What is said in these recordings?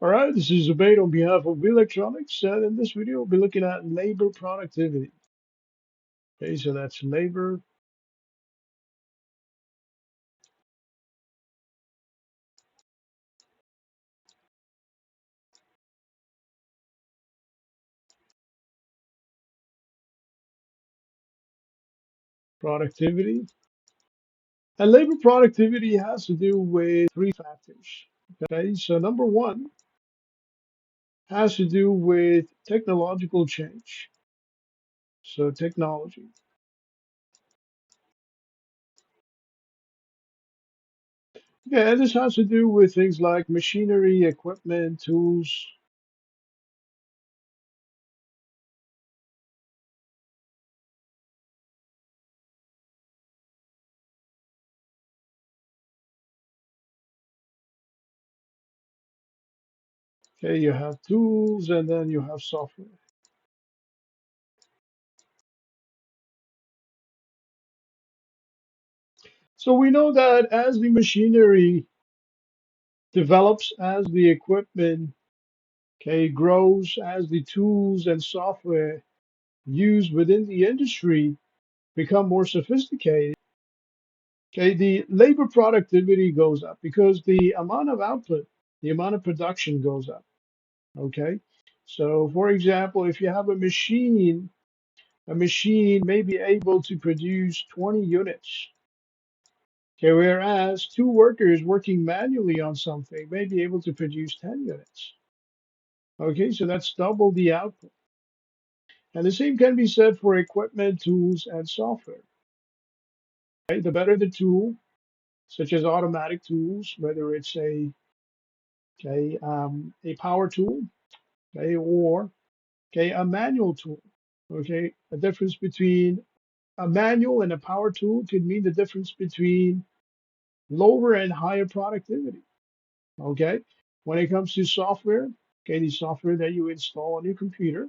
All right, this is Zubaid on behalf of Electronics, and in this video, we'll be looking at labor productivity. Okay, so that's labor productivity. And labor productivity has to do with three factors. Okay, so number one has to do with technological change. So technology. Yeah, and this has to do with things like machinery, equipment, tools. Okay, you have tools and then you have software. So we know that as the machinery develops, as the equipment grows, as the tools and software used within the industry become more sophisticated. Okay, the labor productivity goes up because the amount of output, the amount of production goes up. Okay, so for example, if you have a machine may be able to produce 20 units. Okay, whereas two workers working manually on something may be able to produce 10 units. Okay, so that's double the output. And the same can be said for equipment, tools, and software. Okay? The better the tool, such as automatic tools, whether it's a power tool, or a manual tool. Okay, the difference between a manual and a power tool could mean the difference between lower and higher productivity. Okay, when it comes to software, the software that you install on your computer,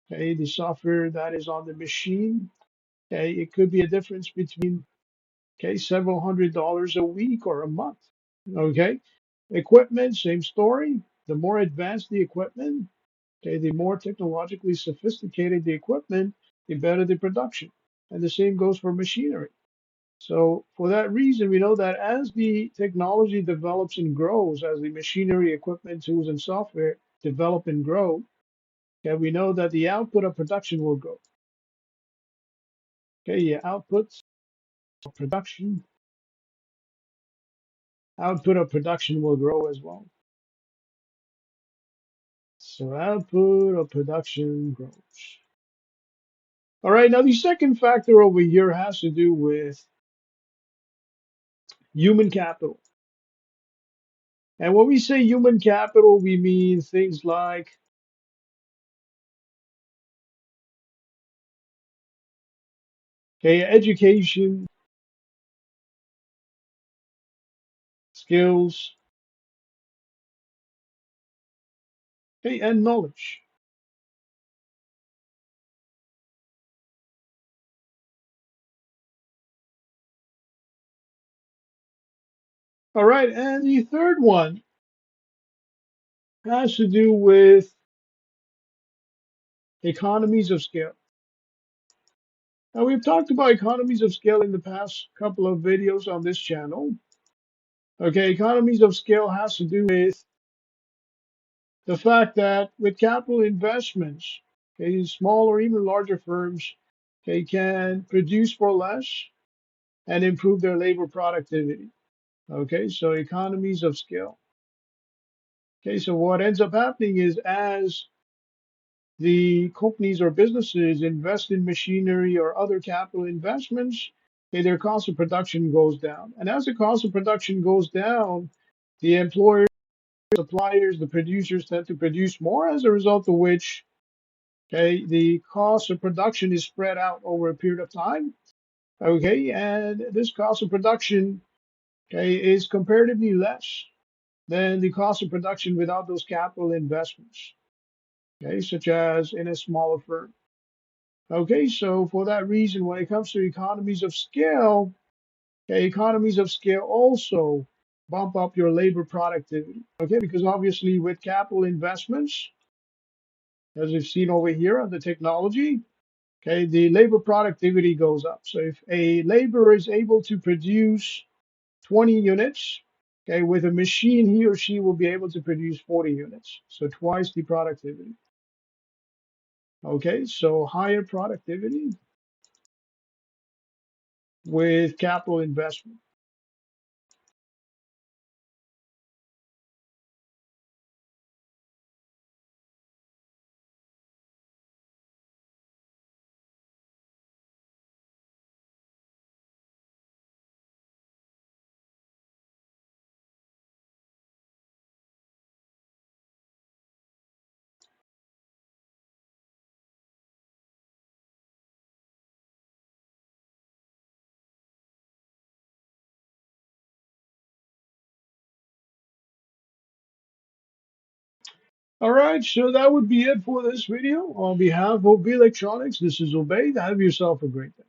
the software that is on the machine, it could be a difference between several $100s a week or a month. Okay, equipment, same story. The more advanced the equipment, the more technologically sophisticated the equipment, the better the production. And the same goes for machinery. So for that reason, we know that as the technology develops and grows, as the machinery, equipment, tools, and software develop and grow, we know that the output of production will grow. Okay, yeah, of production, output of production will grow as well. So output of production grows. All right, now the second factor over here has to do with human capital. And when we say human capital, we mean things like education, skills, and knowledge. All right, and the third one has to do with economies of scale. Now, we've talked about economies of scale in the past couple of videos on this channel. Okay, economies of scale has to do with the fact that with capital investments, small or even larger firms, can produce for less and improve their labor productivity. Okay, so economies of scale. Okay, so what ends up happening is as the companies or businesses invest in machinery or other capital investments, their cost of production goes down. And as the cost of production goes down, the employers, suppliers, the producers tend to produce more, as a result of which, the cost of production is spread out over a period of time. Okay, and this cost of production, is comparatively less than the cost of production without those capital investments, such as in a smaller firm. Okay, so for that reason, when it comes to economies of scale, economies of scale also bump up your labor productivity. Okay, because obviously with capital investments, as we've seen over here on the technology, okay, the labor productivity goes up. So if a laborer is able to produce 20 units, okay, with a machine, he or she will be able to produce 40 units. So twice the productivity. Okay, so higher productivity with capital investment. All right, so that would be it for this video. On behalf of OB Electronics, this is Obey. Have yourself a great day.